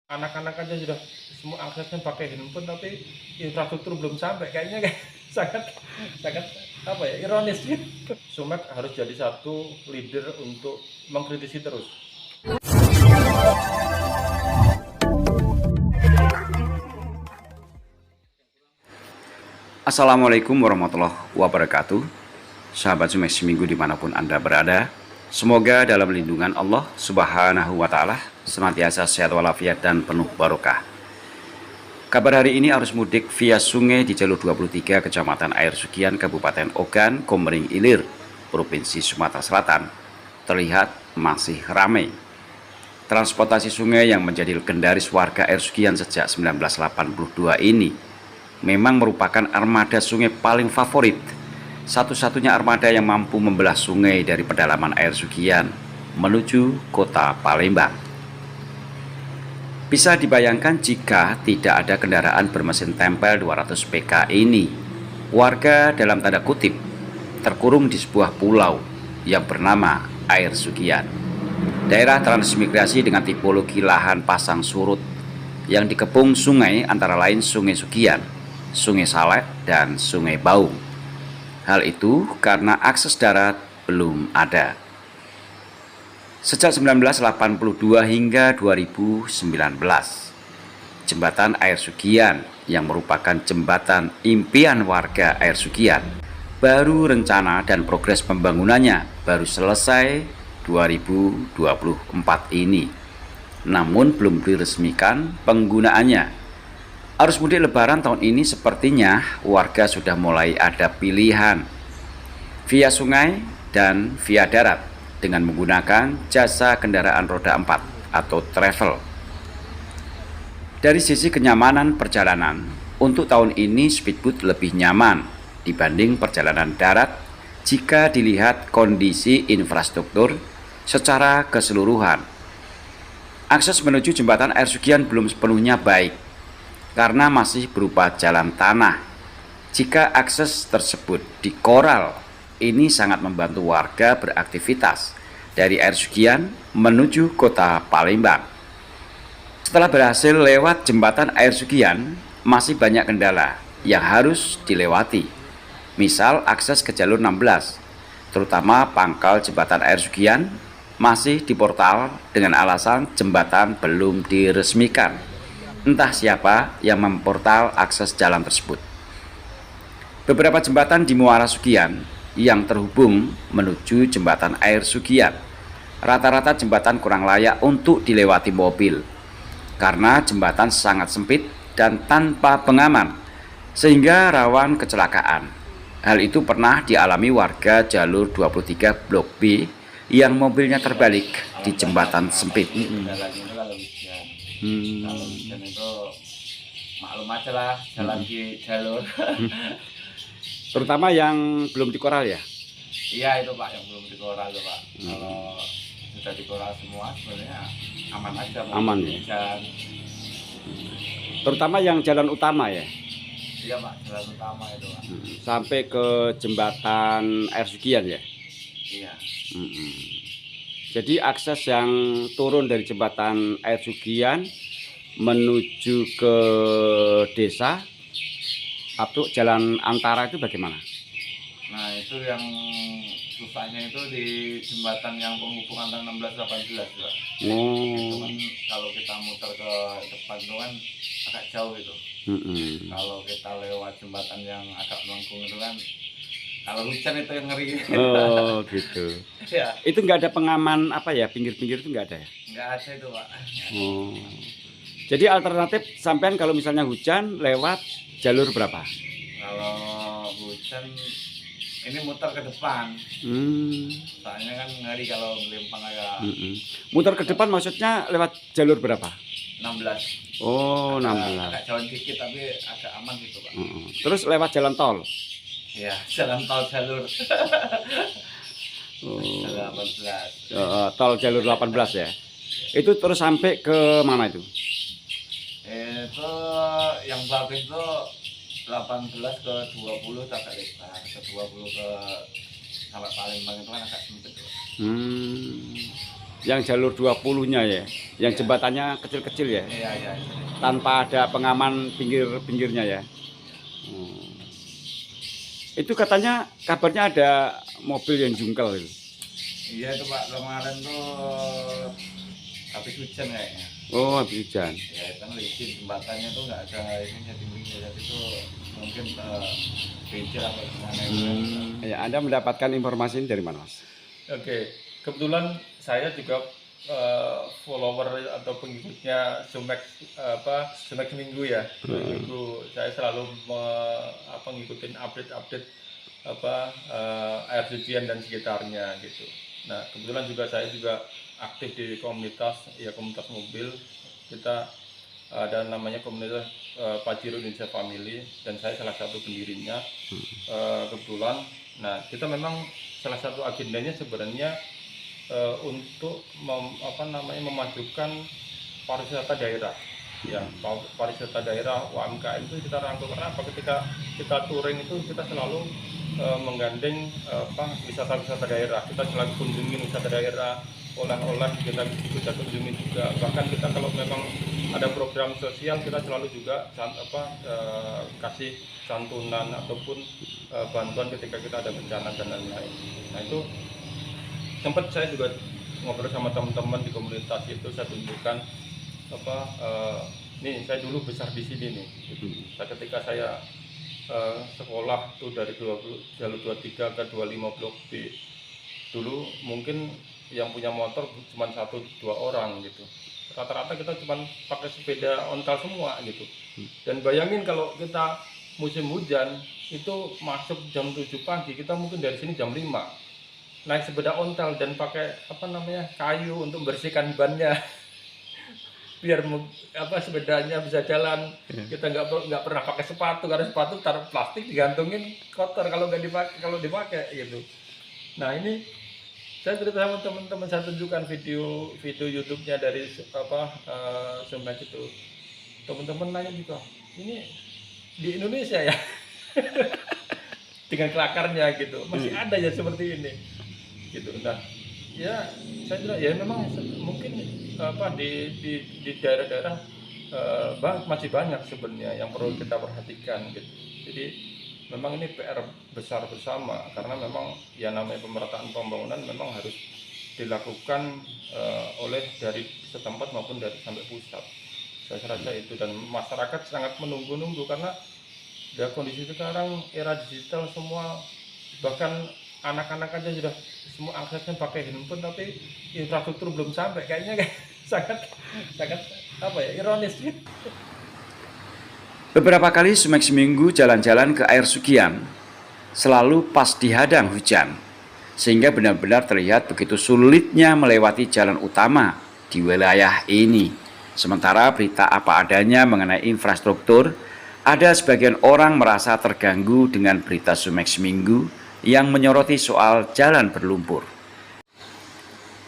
Anak-anak aja sudah semua aksesnya pakai handphone, tapi infrastruktur belum sampai. Kayaknya sangat sangat apa ya, ironis gitu. Sumet harus jadi satu leader untuk mengkritisi terus. Assalamualaikum warahmatullahi wabarakatuh. Sahabat Sumes Seminggu dimanapun Anda berada, semoga dalam lindungan Allah Subhanahu wa Ta'ala senantiasa sehat walafiat dan penuh barokah. Kabar hari ini arus mudik via sungai di jalur 23 Kecamatan Air Sugian, Kabupaten Ogan, Komering Ilir, Provinsi Sumatera Selatan terlihat masih ramai. Transportasi sungai yang menjadi legendaris warga Air Sugian sejak 1982 ini memang merupakan armada sungai paling favorit, satu-satunya armada yang mampu membelah sungai dari pedalaman Air Sugian menuju kota Palembang. Bisa dibayangkan jika tidak ada kendaraan bermesin tempel 200 PK ini, warga dalam tanda kutip terkurung di sebuah pulau yang bernama Air Sugian. Daerah transmigrasi dengan tipologi lahan pasang surut yang dikepung sungai antara lain Sungai Sugian, Sungai Saleh, dan Sungai Baung. Hal itu karena akses darat belum ada. Sejak 1982 hingga 2019, jembatan Air Sugian yang merupakan jembatan impian warga Air Sugian baru rencana dan progres pembangunannya baru selesai 2024 ini. Namun belum diresmikan penggunaannya. Arus mudik lebaran tahun ini sepertinya warga sudah mulai ada pilihan via sungai dan via darat dengan menggunakan jasa kendaraan roda 4 atau travel. Dari sisi kenyamanan perjalanan, untuk tahun ini speedboat lebih nyaman dibanding perjalanan darat jika dilihat kondisi infrastruktur secara keseluruhan. Akses menuju jembatan Air Sugian belum sepenuhnya baik karena masih berupa jalan tanah. Jika akses tersebut dikoral, ini sangat membantu warga beraktivitas dari Air Sugian menuju kota Palembang. Setelah berhasil lewat jembatan Air Sugian, masih banyak kendala yang harus dilewati. Misal akses ke jalur 16, terutama pangkal jembatan Air Sugian masih di portal dengan alasan jembatan belum diresmikan. Entah siapa yang memportal akses jalan tersebut. Beberapa jembatan di Muara Sugian yang terhubung menuju jembatan Air Sugian, rata-rata jembatan kurang layak untuk dilewati mobil karena jembatan sangat sempit dan tanpa pengaman sehingga rawan kecelakaan. Hal itu pernah dialami warga jalur 23 Blok B yang mobilnya terbalik di jembatan sempit. Kalau hujan itu maklum aja lah, jalan di jalur. Terutama yang belum dikoral ya? Iya itu Pak, yang belum dikoral tuh Pak. Kalau sudah dikoral semua sebenarnya aman aja. Aman ya? Hujan. Terutama yang jalan utama ya? Iya Pak, jalan utama itu Pak. Sampai ke jembatan Air Sugian ya? Iya. Jadi akses yang turun dari jembatan Air Sugian menuju ke desa atau jalan antara itu bagaimana? Nah itu yang susahnya itu di jembatan yang penghubung antara 16 18 Pak. Itu kan kalau kita muter ke depan itu kan agak jauh itu. Kalau kita lewat jembatan yang agak melengkung itu kan, kalau hujan itu yang ngeri. Oh gitu. Ya. Itu nggak ada pengaman apa ya, pinggir-pinggir itu nggak ada ya? Nggak ada itu Pak. Oh. Jadi alternatif sampean kalau misalnya hujan lewat jalur berapa? Kalau hujan ini muter ke depan. Soalnya kan ngeri kalau ngelempang kayak Muter ke depan maksudnya lewat jalur berapa? 16. Oh, 16. Agak jauh dikit tapi agak aman gitu Pak. Terus lewat jalan tol? Ya, jalan tol jalur. Oh. Jalan 18. Tol jalur 18 ya. Itu terus sampai ke mana itu? Itu yang bagus itu 18 ke 20 agak lebar, ke 20 ke sampai Palembang itu kan agak sempit. Yang jalur 20-nya ya, yang jembatannya kecil-kecil ya, Iya, iya. tanpa ada pengaman pinggir-pinggirnya ya. Hmm. Itu katanya kabarnya ada mobil yang jungkel itu. Iya itu Pak, kemarin tuh habis hujan kayaknya. Oh, habis hujan. Ya itu kan licin, jembatannya tuh nggak ada ininya, dindingnya, jadi tuh mungkin pincir atau gimana itu. Ya, Anda mendapatkan informasi ini dari mana, Mas? Oke, kebetulan saya juga follower atau pengikutnya Sumek Minggu ya. Minggu saya selalu ngikutin update-update air sucian dan sekitarnya gitu. Nah, kebetulan juga saya juga aktif di komunitas mobil. Kita ada namanya komunitas Pajero Indonesia Family dan saya salah satu pendirinya kebetulan. Nah, kita memang salah satu agendanya sebenarnya untuk memajukan pariwisata daerah. Ya, pariwisata daerah UMKM itu kita rangkul karena apa? Ketika kita touring itu kita selalu menggandeng wisata-wisata daerah. Kita selalu kunjungi wisata daerah, oleh-oleh kita kunjungi juga. Bahkan kita kalau memang ada program sosial kita selalu juga kasih santunan ataupun bantuan ketika kita ada bencana dan lain-lain. Nah itu sempat saya juga ngobrol sama teman-teman di komunitas itu, saya tunjukkan nih saya dulu besar di sini nih. Ketika saya sekolah tuh dari jalur 23 ke 25 blok B, dulu mungkin yang punya motor cuma 1-2 orang gitu. Rata-rata kita cuma pakai sepeda ontel semua gitu. Dan bayangin kalau kita musim hujan itu masuk jam 7 pagi, kita mungkin dari sini jam 5 naik sepeda ontel dan pakai kayu untuk membersihkan bannya biar sepedanya bisa jalan. Kita nggak pernah pakai sepatu karena sepatu taruh plastik digantungin kotor kalau dipakai gitu. Nah ini saya cerita sama teman-teman, saya tunjukkan video YouTube-nya dari Sumek itu. Teman-teman nanya juga, ini di Indonesia ya dengan kelakarnya gitu masih ada ya seperti ini gitu. Nah ya saya kira ya memang mungkin di daerah-daerah masih banyak sebenarnya yang perlu kita perhatikan gitu. Jadi memang ini PR besar bersama karena memang ya namanya pemerataan pembangunan memang harus dilakukan oleh dari setempat maupun dari sampai pusat. Saya rasa itu, dan masyarakat sangat menunggu-nunggu karena ya kondisi sekarang era digital semua, bahkan anak-anak aja sudah semua aksesnya pakai handphone tapi infrastruktur belum sampai, kayaknya sangat ironis gitu. Beberapa kali Sumek seminggu jalan-jalan ke air sucian selalu pas dihadang hujan, sehingga benar-benar terlihat begitu sulitnya melewati jalan utama di wilayah ini. Sementara berita apa adanya mengenai infrastruktur, ada sebagian orang merasa terganggu dengan berita Sumek seminggu yang menyoroti soal jalan berlumpur.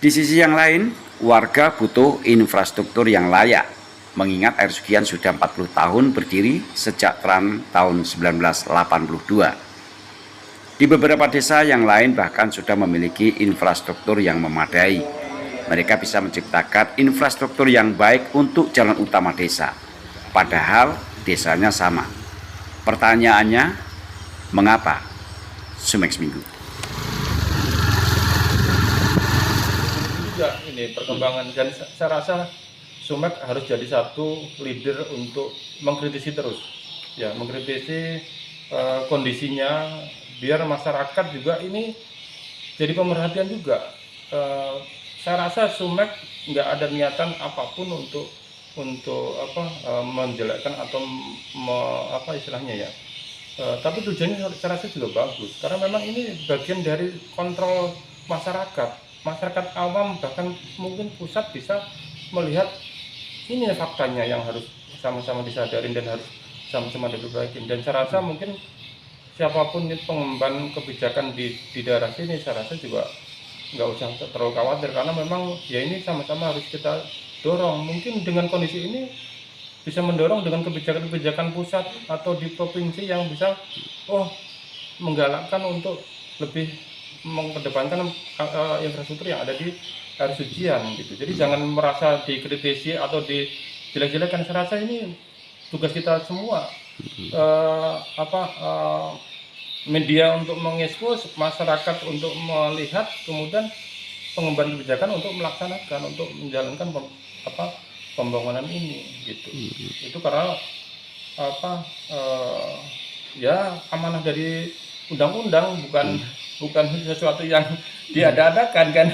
Di sisi yang lain, warga butuh infrastruktur yang layak, mengingat air sucian sudah 40 tahun berdiri sejak tahun 1982. Di beberapa desa yang lain bahkan sudah memiliki infrastruktur yang memadai. Mereka bisa menciptakan infrastruktur yang baik untuk jalan utama desa, padahal desanya sama. Pertanyaannya, mengapa Sumek seminggu? Juga ini perkembangan, dan saya rasa Sumek harus jadi satu leader untuk mengkritisi terus, ya mengkritisi kondisinya biar masyarakat juga ini jadi pemerhatian juga. Saya rasa Sumek nggak ada niatan apapun untuk menjelekkan atau istilahnya ya. Tapi tujuannya saya rasa juga bagus karena memang ini bagian dari kontrol masyarakat awam, bahkan mungkin pusat bisa melihat ini faktanya yang harus sama-sama disadarin dan harus sama-sama diperbaikin. Dan saya rasa mungkin siapapun pengemban kebijakan di daerah sini, saya rasa juga nggak usah terlalu khawatir karena memang ya ini sama-sama harus kita dorong. Mungkin dengan kondisi ini bisa mendorong dengan kebijakan-kebijakan pusat atau di provinsi yang bisa menggalakkan untuk lebih mengedepankan infrastruktur yang ada di harus ujian gitu. Jadi jangan merasa dikritisi atau dijelek-jelekan. Saya rasa ini tugas kita semua, media untuk mengekspos, masyarakat untuk melihat, kemudian pengembangan kebijakan untuk melaksanakan, untuk menjalankan pembangunan ini gitu. Itu karena ya amanah dari undang-undang, bukan sesuatu yang diada-adakan kan.